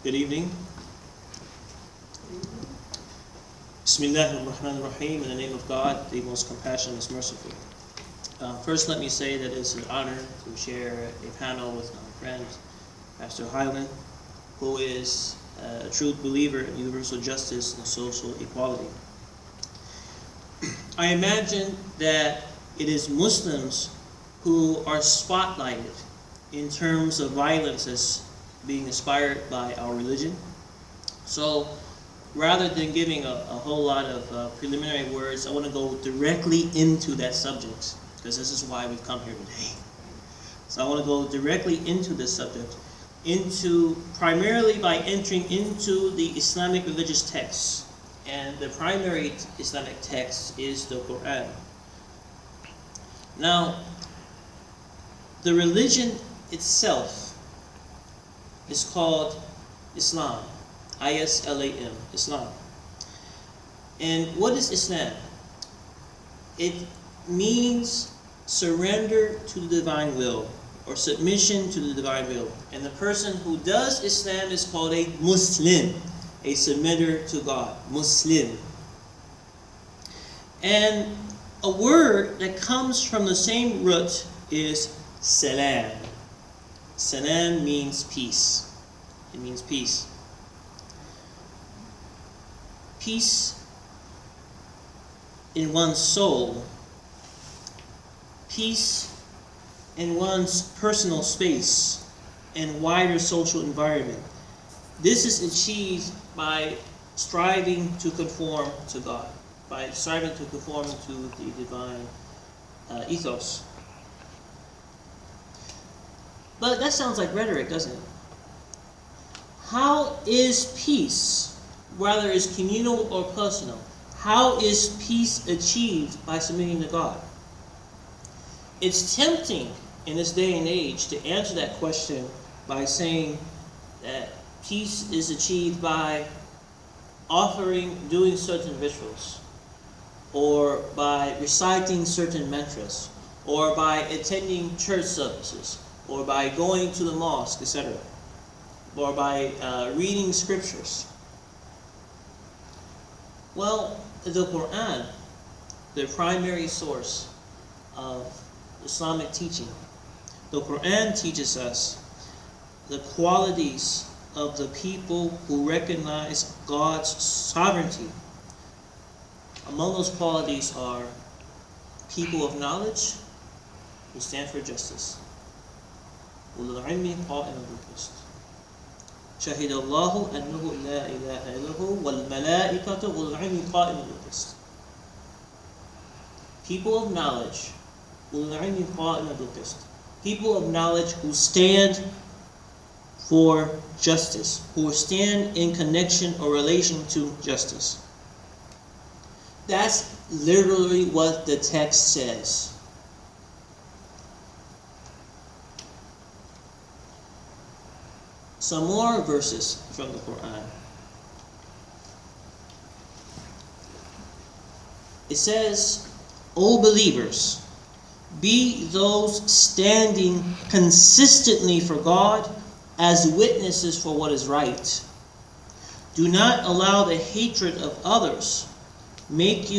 Good evening. Bismillahirrahmanirrahim. In the name of God, the most compassionate, most merciful. First, let me say that it's an honor to share a panel with my friend, Pastor Hyland, who is a true believer in universal justice and social equality. I imagine that it is Muslims who are spotlighted in terms of violence as being inspired by our religion. So rather than giving a whole lot of preliminary words, I want to go directly into that subject, because this is why we've come here today. So I want to go directly into this subject, primarily by entering into the Islamic religious texts. And the primary Islamic text is the Quran. Now, the religion itself is called Islam. I-S-L-A-M, Islam. And what is Islam? It means surrender to the divine will, or submission to the divine will. And the person who does Islam is called a Muslim, a submitter to God, Muslim. And a word that comes from the same root is salam. Salam means peace. It means peace. Peace in one's soul. Peace in one's personal space and wider social environment. This is achieved by striving to conform to God, by striving to conform to the divine ethos. But that sounds like rhetoric, doesn't it? How is peace, whether it's communal or personal, how is peace achieved by submitting to God? It's tempting in this day and age to answer that question by saying that peace is achieved by doing certain rituals, or by reciting certain mantras, or by attending church services, or by going to the mosque, etc., or by reading scriptures. Well, the Quran, the primary source of Islamic teaching, the Quran teaches us the qualities of the people who recognize God's sovereignty. Among those qualities are people of knowledge who stand for justice. شهد الله أنه لا إله إلا هو والملائكة والعلم قائما بالقسط. People of knowledge, والعلم قائما بالقسط. People of knowledge who stand for justice, who stand in connection or relation to justice. That's literally what the text says. Some more verses from the Quran. It says, O believers, be those standing consistently for God as witnesses for what is right. Do not allow the hatred of others to make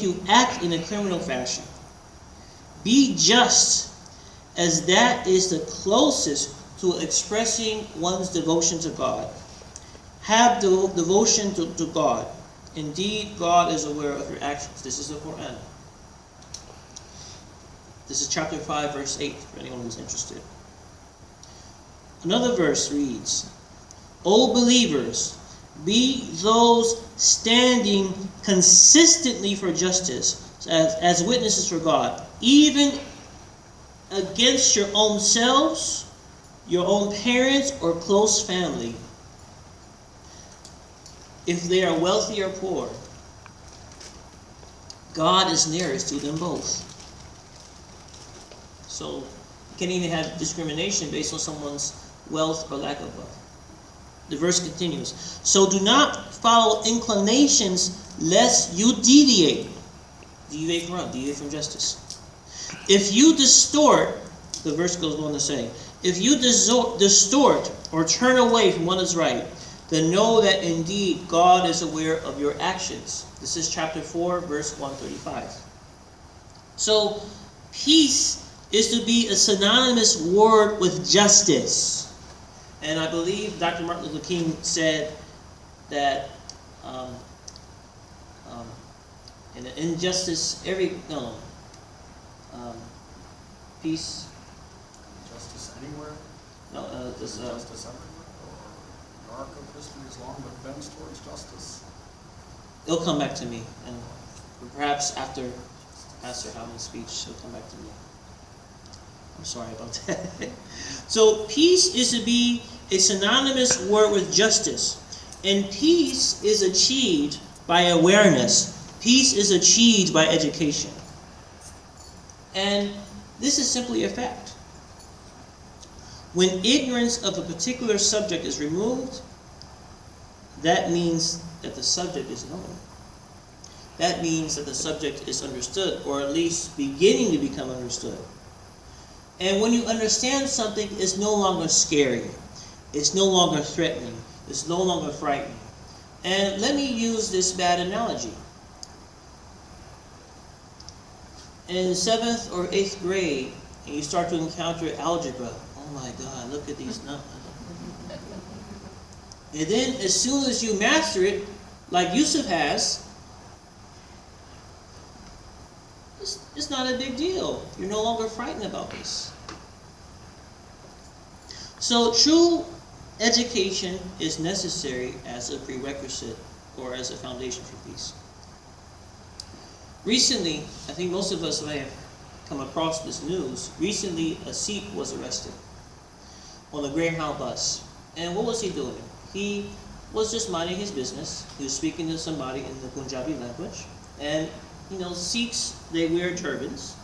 you act in a criminal fashion. Be just, as that is the closest to expressing one's devotion to God. Have the devotion to God. Indeed, God is aware of your actions. This is the Quran. This is chapter 5, verse 8, for anyone who's interested. Another verse reads, O believers, be those standing consistently for justice, as witnesses for God, even against your own selves, your own parents, or close family, if they are wealthy or poor. God is nearest to them both. So you can't even have discrimination based on someone's wealth or lack of wealth. The verse continues, so do not follow inclinations lest you deviate from justice. If you distort, the verse goes on to say, if you distort or turn away from what is right, then know that indeed God is aware of your actions. This is chapter 4, verse 135. So, peace is to be a synonymous word with justice. And I believe Dr. Martin Luther King said that in an injustice, peace. Justice anywhere? No, justice everywhere? Or the arc of history is long but bends towards justice? It'll come back to me, and perhaps after Pastor Howland's speech, it'll come back to me. I'm sorry about that. So peace is to be a synonymous word with justice. And peace is achieved by awareness. Peace is achieved by education. And this is simply a fact. When ignorance of a particular subject is removed, that means that the subject is known. That means that the subject is understood, or at least beginning to become understood. And when you understand something, it's no longer scary. It's no longer threatening. It's no longer frightening. And let me use this bad analogy. In 7th or 8th grade, and you start to encounter algebra. Oh my God, look at these numbers. And then as soon as you master it, like Yusuf has, it's not a big deal. You're no longer frightened about this. So true education is necessary as a prerequisite or as a foundation for peace. Recently, I think most of us may have come across this news. Recently, a Sikh was arrested on a Greyhound bus. And what was he doing? He was just minding his business. He was speaking to somebody in the Punjabi language. And, Sikhs, they wear turbans.